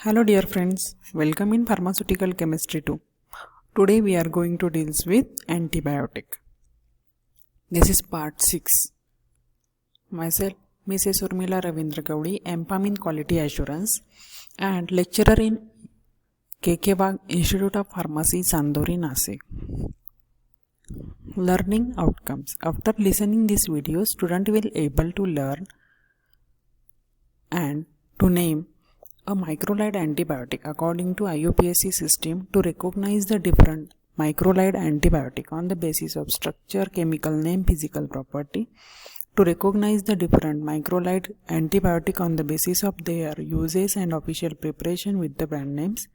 Hello dear friends, welcome in Pharmaceutical Chemistry 2. Today we are going to deal with antibiotic. This is part 6. Myself, Mrs. Urmila Ravindra Gaudi, MPharm in Quality Assurance and lecturer in KK Bagh Institute of Pharmacy, Sandori, Nasik. Learning outcomes. After listening this video, student will able to learn and to name a microlide antibiotic according to IUPAC system, to recognize the different microlide antibiotic on the basis of structure, chemical name, physical property, to recognize the different microlide antibiotic on the basis of their uses and official preparation with the brand names,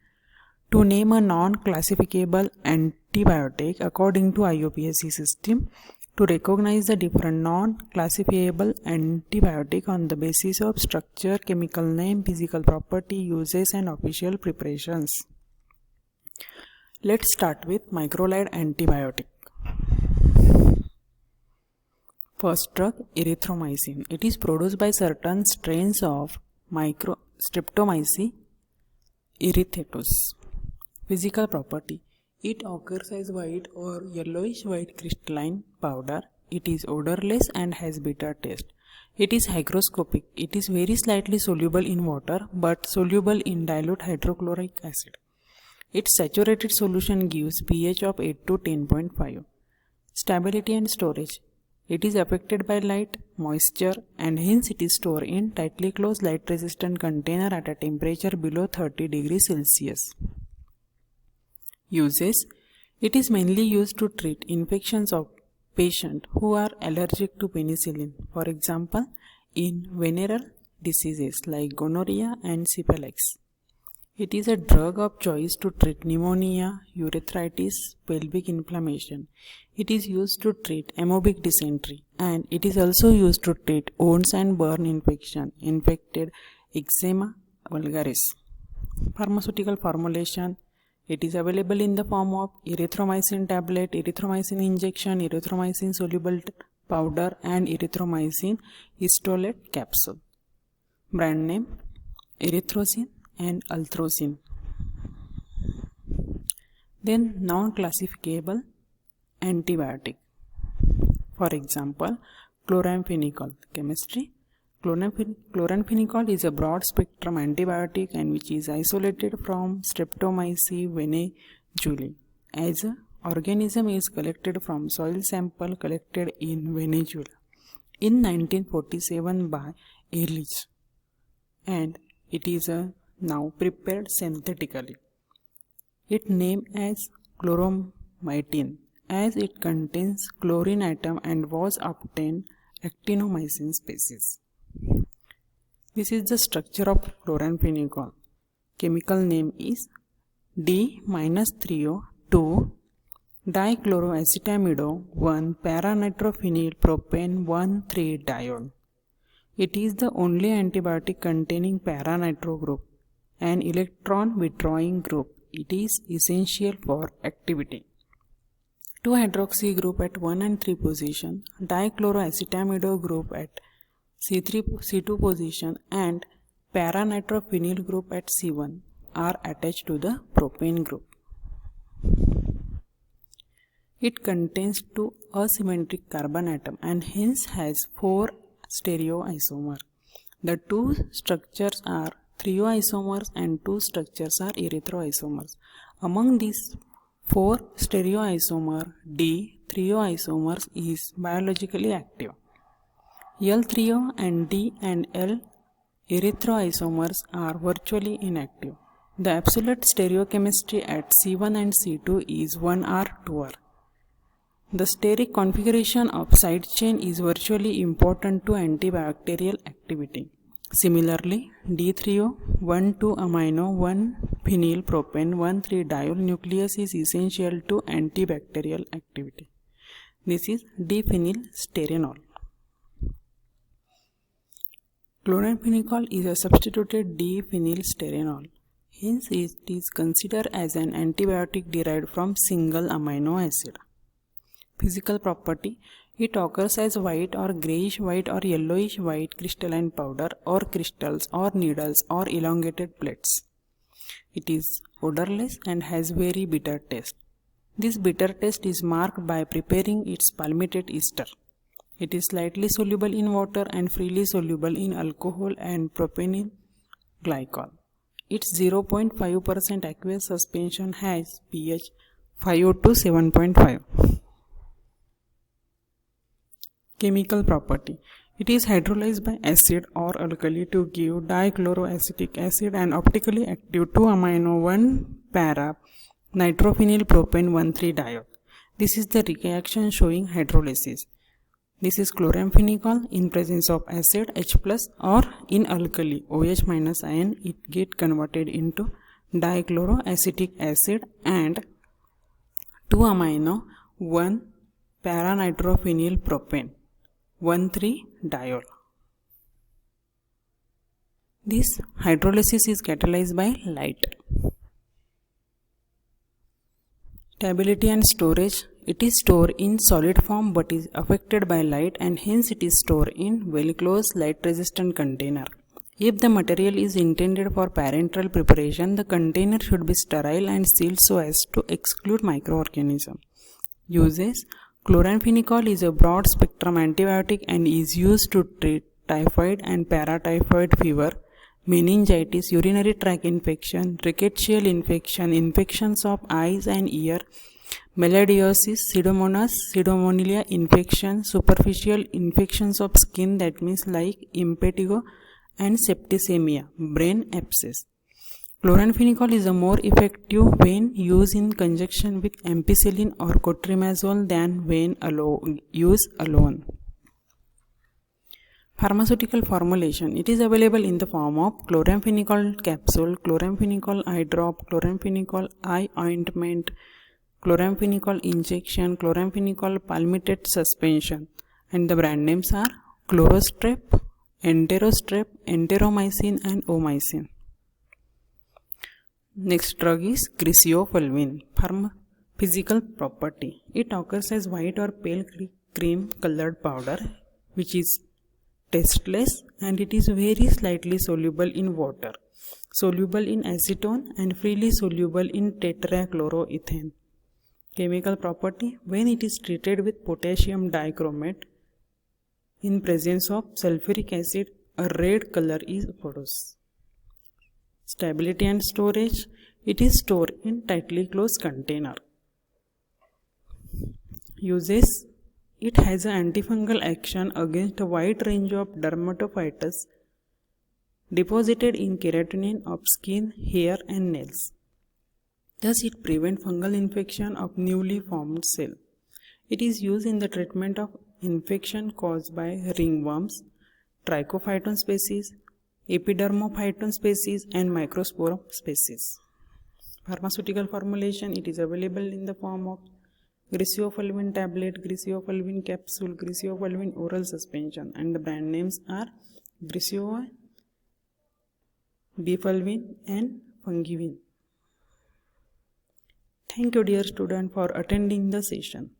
to name a non-classifiable antibiotic according to IUPAC system, to recognize the different non-classifiable antibiotic on the basis of structure, chemical name, physical property, uses and official preparations. Let's start with microlide antibiotic. First drug, erythromycin. It is produced by certain strains of Streptomyces erythetus. Physical property. It occurs as white or yellowish-white crystalline powder. It is odorless and has bitter taste. It is hygroscopic. It is very slightly soluble in water but soluble in dilute hydrochloric acid. Its saturated solution gives pH of 8 to 10.5. Stability and storage. It is affected by light, moisture, and hence it is stored in tightly closed light-resistant container at a temperature below 30 degrees Celsius. Uses. It is mainly used to treat infections of patients who are allergic to penicillin, for example, in venereal diseases like gonorrhea and syphilis. It is a drug of choice to treat pneumonia, urethritis, pelvic inflammation. It is used to treat amoebic dysentery, and it is also used to treat wounds and burn infection, infected eczema vulgaris. Pharmaceutical formulation. It is available in the form of erythromycin tablet, erythromycin injection, erythromycin soluble powder and erythromycin histolate capsule. Brand name erythrocin and althrocin. Then non-classifiable antibiotic. For example, chloramphenicol. Chemistry. Chloramphenicol is a broad-spectrum antibiotic and which is isolated from Streptomyces venezuelae, as an organism is collected from soil sample collected in Venezuela in 1947 by Ehrlich, and it is now prepared synthetically. Its name as chloromycin as it contains chlorine atom and was obtained actinomycin species. This is the structure of chloramphenicol. Chemical name is D-3O2-dichloroacetamido-1-para-nitrophenylpropane-1,3-diol. It is the only antibiotic containing para-nitro group, an electron withdrawing group. It is essential for activity. 2-hydroxy group at 1 and 3 position, dichloroacetamido group at C2 position and para-nitrophenyl group at C1 are attached to the propane group. It contains 2 asymmetric carbon atoms and hence has 4 stereoisomers. The 2 structures are thioisomers and 2 structures are erythroisomers. Among these 4 stereoisomers, D-thioisomers is biologically active. L-thio and D and L erythroisomers are virtually inactive. The absolute stereochemistry at C1 and C2 is 1R 2R. The steric configuration of side chain is virtually important to antibacterial activity. Similarly, D-thio 1,2-amino 1-phenylpropane 1,3-diol nucleus is essential to antibacterial activity. This is D-phenylsteranol. Chloramphenicol is a substituted D-phenylsteranol. Hence, it is considered as an antibiotic derived from single amino acid. Physical property. It occurs as white or grayish white or yellowish white crystalline powder or crystals or needles or elongated plates. It is odorless and has very bitter taste. This bitter taste is marked by preparing its palmitate ester. It is slightly soluble in water and freely soluble in alcohol and propanil glycol. Its 0.5% aqueous suspension has pH 5 to 7.5. Chemical property. It is hydrolyzed by acid or alkali to give dichloroacetic acid and optically active 2-amino-1-para nitrophenyl propane 1,3-diol. This is the reaction showing hydrolysis. This is chloramphenicol in presence of acid H+ or in alkali OH- ion. It get converted into dichloroacetic acid and 2-amino-1-para nitrophenyl propane 1,3-diol. This hydrolysis is catalyzed by light. Stability and storage. It is stored in solid form but is affected by light and hence it is stored in well-closed light-resistant container. If the material is intended for parenteral preparation, the container should be sterile and sealed so as to exclude microorganisms. Uses. Chloramphenicol is a broad-spectrum antibiotic and is used to treat typhoid and paratyphoid fever, meningitis, urinary tract infection, rickettsial infection, infections of eyes and ear, melioidosis, pseudomonas, pseudomonalia infection, superficial infections of skin, that means like impetigo, and septicemia, brain abscess. Chloramphenicol is a more effective when used in conjunction with ampicillin or cotrimazole than when used alone. Pharmaceutical formulation. It is available in the form of chloramphenicol capsule, chloramphenicol eye drop, chloramphenicol eye ointment, chloramphenicol injection, chloramphenicol palmitate suspension, and the brand names are Chlorostrep, Enterostrep, Enteromycin and Omycin. Next drug is griseofulvin. Physical property. It occurs as white or pale cream colored powder which is tasteless and it is very slightly soluble in water, soluble in acetone and freely soluble in tetrachloroethane. Chemical property. When it is treated with potassium dichromate in presence of sulfuric acid, a red color is produced. Stability and storage. It is stored in tightly closed container. Uses. It has an antifungal action against a wide range of dermatophytes deposited in keratin of skin, hair and nails. Thus it prevents fungal infection of newly formed cell. It is used in the treatment of infection caused by ringworms, trichophyton species, epidermophyton species and microsporum species. Pharmaceutical formulation. It is available in the form of griseofulvin tablet, griseofulvin capsule, griseofulvin oral suspension, and the brand names are Griseofulvin, Bifulvin and Fungivin. Thank you dear student for attending the session.